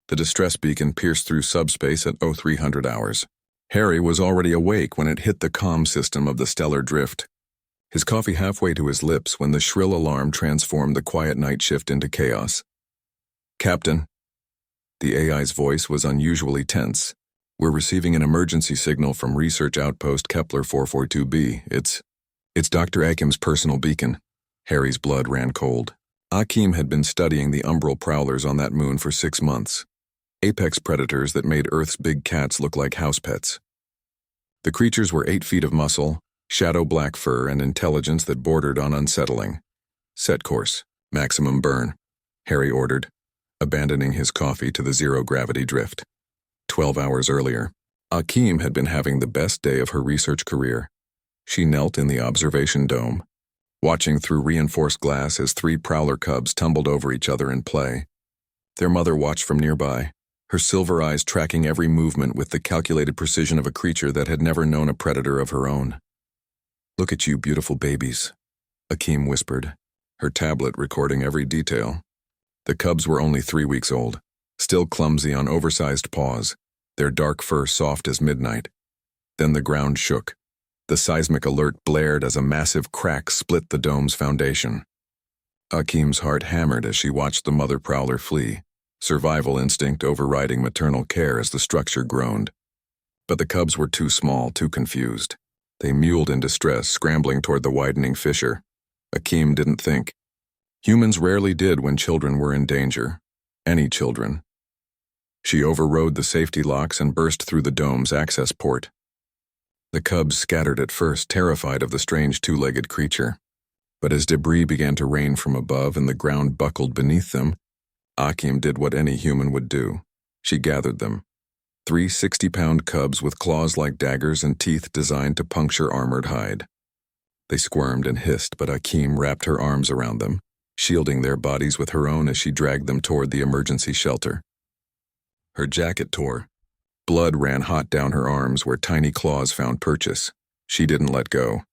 The distress beacon pierced through subspace at 0300 hours. Harry was already awake when it hit the comm system of the stellar drift. His coffee halfway to his lips when the shrill alarm transformed the quiet night shift into chaos. "Captain." The AI's voice was unusually tense. "We're receiving an emergency signal from Research Outpost Kepler 442b. It's Dr. Akim's personal beacon." Harry's blood ran cold. Akim had been studying the umbral prowlers on that moon for 6 months. Apex predators that made Earth's big cats look like house pets. The creatures were 8 feet of muscle, shadow black fur, and intelligence that bordered on unsettling. "Set course. Maximum burn," Harry ordered, abandoning his coffee to the zero-gravity drift. 12 hours earlier, Akim had been having the best day of her research career. She knelt in the observation dome, watching through reinforced glass as 3 prowler cubs tumbled over each other in play. Their mother watched from nearby, her silver eyes tracking every movement with the calculated precision of a creature that had never known a predator of her own. "Look at you, beautiful babies," Akim whispered, her tablet recording every detail. The cubs were only 3 weeks old, still clumsy on oversized paws, their dark fur soft as midnight. Then the ground shook. The seismic alert blared as a massive crack split the dome's foundation. Akim's heart hammered as she watched the mother prowler flee, survival instinct overriding maternal care as the structure groaned. But the cubs were too small, too confused. They mewled in distress, scrambling toward the widening fissure. Akim didn't think. Humans rarely did when children were in danger. Any children. She overrode the safety locks and burst through the dome's access port. The cubs scattered at first, terrified of the strange 2-legged creature. But as debris began to rain from above and the ground buckled beneath them, Akim did what any human would do. She gathered them. 3 60-pound cubs with claws like daggers and teeth designed to puncture armored hide. They squirmed and hissed, but Akim wrapped her arms around them, shielding their bodies with her own as she dragged them toward the emergency shelter. Her jacket tore. Blood ran hot down her arms where tiny claws found purchase. She didn't let go.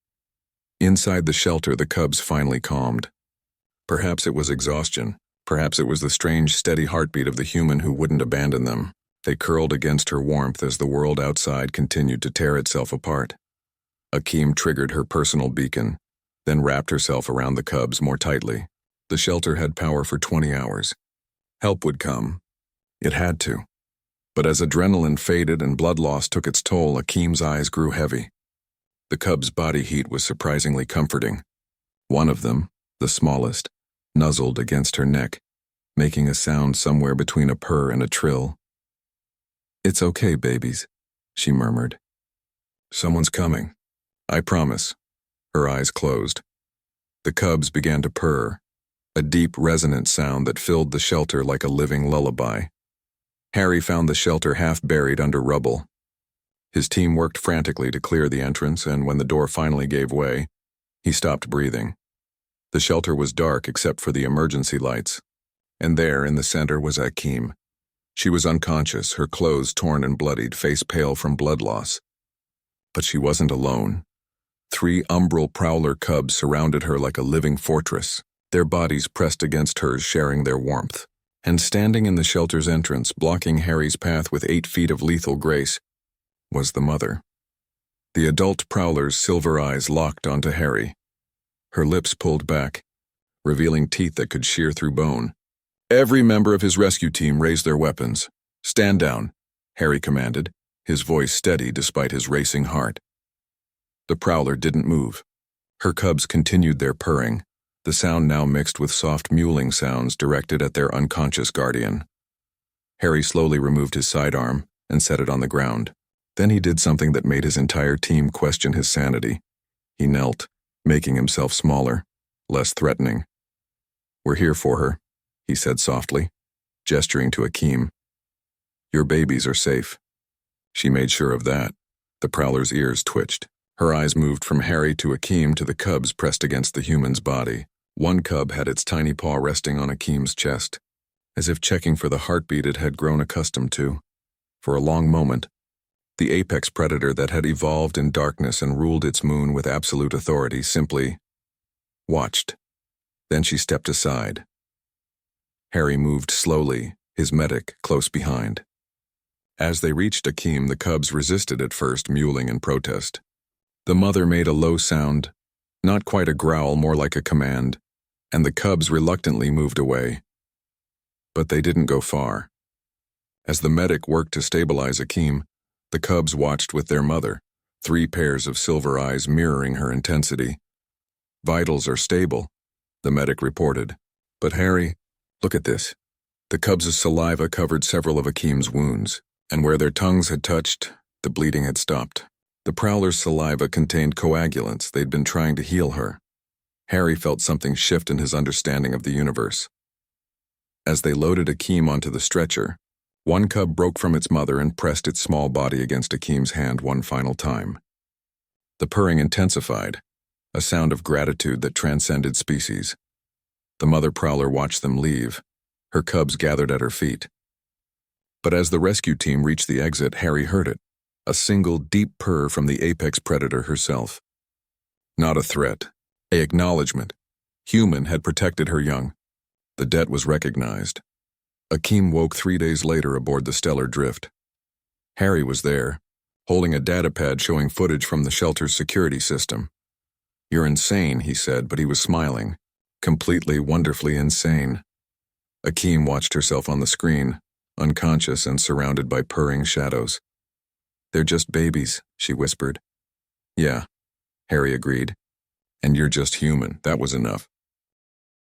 Inside the shelter, the cubs finally calmed. Perhaps it was exhaustion. Perhaps it was the strange, steady heartbeat of the human who wouldn't abandon them. They curled against her warmth as the world outside continued to tear itself apart. Akim triggered her personal beacon, then wrapped herself around the cubs more tightly. The shelter had power for 20 hours. Help would come. It had to. But as adrenaline faded and blood loss took its toll, Akim's eyes grew heavy. The cub's body heat was surprisingly comforting. One of them, the smallest, nuzzled against her neck, making a sound somewhere between a purr and a trill. "It's okay, babies," she murmured. "Someone's coming. I promise." Her eyes closed. The cubs began to purr, a deep, resonant sound that filled the shelter like a living lullaby. Harry found the shelter half buried under rubble. His team worked frantically to clear the entrance, and when the door finally gave way, he stopped breathing. The shelter was dark except for the emergency lights, and there in the center was Akim. She was unconscious, her clothes torn and bloodied, face pale from blood loss. But she wasn't alone. 3 umbral prowler cubs surrounded her like a living fortress, their bodies pressed against hers, sharing their warmth. And standing in the shelter's entrance, blocking Harry's path with 8 feet of lethal grace, was the mother. The adult prowler's silver eyes locked onto Harry. Her lips pulled back, revealing teeth that could shear through bone. Every member of his rescue team raised their weapons. "Stand down," Harry commanded, his voice steady despite his racing heart. The prowler didn't move. Her cubs continued their purring, the sound now mixed with soft mewling sounds directed at their unconscious guardian. Harry slowly removed his sidearm and set it on the ground. Then he did something that made his entire team question his sanity. He knelt, making himself smaller, less threatening. "We're here for her," he said softly, gesturing to Akim. "Your babies are safe." She made sure of that. The prowler's ears twitched. Her eyes moved from Harry to Akim to the cubs pressed against the human's body. One cub had its tiny paw resting on Akim's chest, as if checking for the heartbeat it had grown accustomed to. For a long moment, the apex predator that had evolved in darkness and ruled its moon with absolute authority simply watched. Then she stepped aside. Harry moved slowly, his medic close behind. As they reached Akeem, the cubs resisted at first, mewling in protest. The mother made a low sound, not quite a growl, more like a command, and the cubs reluctantly moved away. But they didn't go far. As the medic worked to stabilize Akeem, the cubs watched with their mother, 3 pairs of silver eyes mirroring her intensity. "Vitals are stable," the medic reported. "But Harry, look at this." The cubs' saliva covered several of Akeem's wounds, and where their tongues had touched, the bleeding had stopped. The prowler's saliva contained coagulants. They'd been trying to heal her. Harry felt something shift in his understanding of the universe. As they loaded Akeem onto the stretcher, one cub broke from its mother and pressed its small body against Akeem's hand one final time. The purring intensified, a sound of gratitude that transcended species. The mother prowler watched them leave, her cubs gathered at her feet. But as the rescue team reached the exit, Harry heard it, a single deep purr from the apex predator herself. Not a threat, an acknowledgement. Human had protected her young. The debt was recognized. Akeem woke 3 days later aboard the Stellar Drift. Harry was there, holding a datapad showing footage from the shelter's security system. "You're insane," he said, but he was smiling. Completely, wonderfully insane. Akeem watched herself on the screen, unconscious and surrounded by purring shadows. "They're just babies," she whispered. "Yeah," Harry agreed. "And you're just human." That was enough.